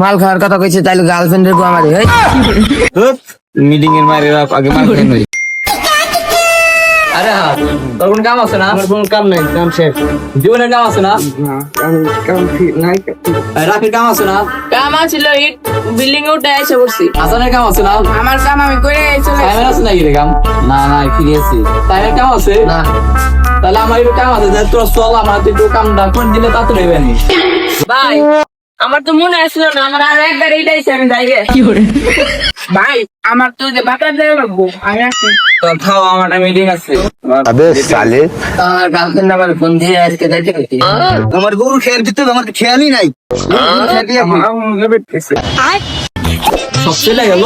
মাল খাওয়ার কথা কইছে তাইলে গার্লফ্রেন্ডের গো আমারে মিটিং এর মারে আগে মাল খাই নই। আরে হ্যাঁ, তোর কোন কাম আছে না? আমার কোনো কাম নাই, কাম শেষ। জীবনের কাম আছে না? কাম নাই। রাফির কাম আছে না? কাম আছিল ইট বিল্ডিং উঠে এসে পড়ছি। হাসানের কাম আছে না? আমার কাম আমি করে চলে সাইমের আছে নাকি রে কাম? না না, ফিরে আছি। সাইমের কাম আছে? না তাহলে আমার একটু কাম আছে, তোর চল আমার একটু কামটা করে দিলে তাড়াতাড়ি হইবে নি। ভাই আমার তো মনে আসছিল না, আমার আর একবার এইটাই আমি যাইগে কি করে ভাই আমার তো যে বাতার দেওয়া লাগবো আমি আসছি। তো থাও, আমার একটা মিটিং আছে। अबे साले আমার গার্লফ্রেন্ড আমার ফোন দিয়ে আজকে যাইতে কইছে। আমার গরু খেয়াল দিতে আমার খেয়ালই নাই। সব চলে গেল,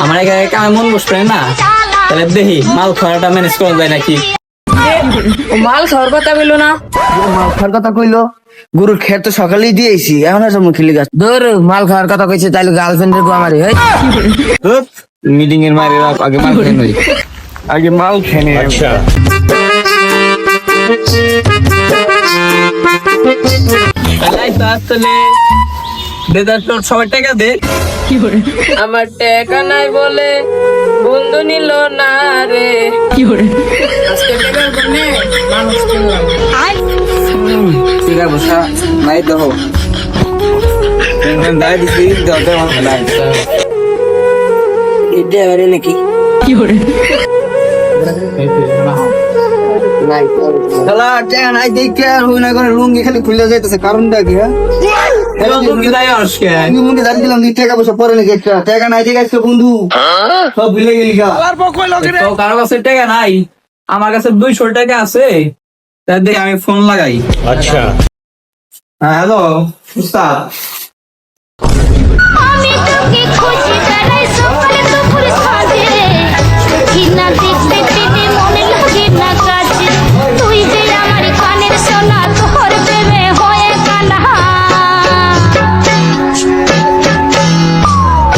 আমার এখানে কামে মন বসবে না। তাহলে দেখি মাল খাওয়াটা ম্যানেজ করা যায় নাকি। ও মাল খাওয়ার কথা বললো না, মাল খাওয়ার কথা কইলো, গরুর খের তো সকালেই দিয়েছি, এখন আর মুখিলি গাছ ধর। মাল খাওয়ার কথা কইছে তাইলে গার্লফ্রেন্ডের গো আমারে মিটিং এর মারে আগে মাল খাই নই। আগে মাল খেয়ে अच्छा সবার টাকা দে। আমার টাকা নাই বলে বন্ধু নিল না রে আজকে টাকার জন্য মানুষ কিনলাম। ঠিক আছে, বসা নাই দেখো দায় দিছি দাও এটা আরে নাকি নাই শালা টাকা নাই দেখে আর হই না করে লুঙ্গি খালি খুলে যাইতেছে, কারণটা কি? হ্যাঁ তুমি দায় আজকে আমি মুখে দাঁড়িয়ে দিলাম, টাকা পয়সা পরে নাকি একটা টাকা নাই ঠিক আছে বন্ধু, সব ভুলে গেলি গা। তো কারো কাছে টাকা নাই, আমার কাছে 200 টাকা আছে। তার দেখে আমি ফোন লাগাই। अच्छा হ্যাঁ হ্যালো উস্তাদ, আমি তোকে খুঁজে বেড়াই সকালে দুপুরে সাঁঝে রে কিনা দেখতে পেতে মনে লাগে না কাছে তুই যে আমার কানের সোনা তোর প্রেমে হয়ে কানা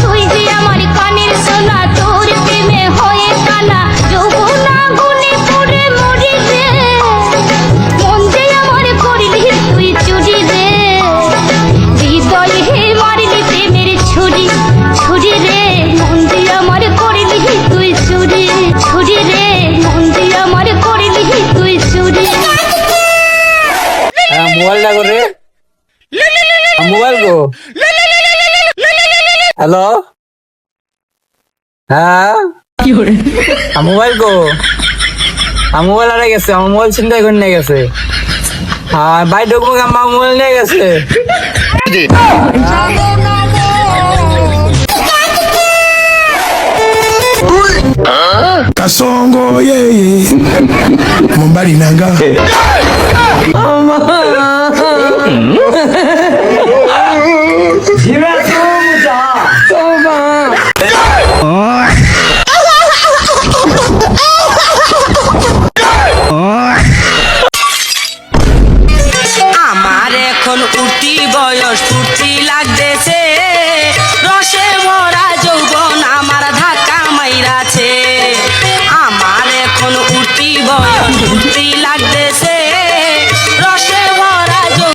তুই যে আমার কানের সোনা তোর প্রেমে হয়ে কানা যৌবনা গুনে পড়ে মরি রে মন যে আমার করলি তুই চুরি রে হৃদয়ে মারলি প্রেমের ছুরি ছুরি রে মন দিয়ে আমার করলি তুই চুরি ছুরি রে মন দিয়ে আমার করলি তুই চুরি মোবাইলটা করে মোবাইল গো। হ্যালো হ্যাঁ মোবাইল গো, মোবাইল আরে গেছে, আমার মোবাইল চিন্তা করে নিয়ে গেছে। হ্যাঁ ভাই ঢুকবো, আমার মোবাইল নিয়ে গেছে। Kasongo yeye Mumbali nanga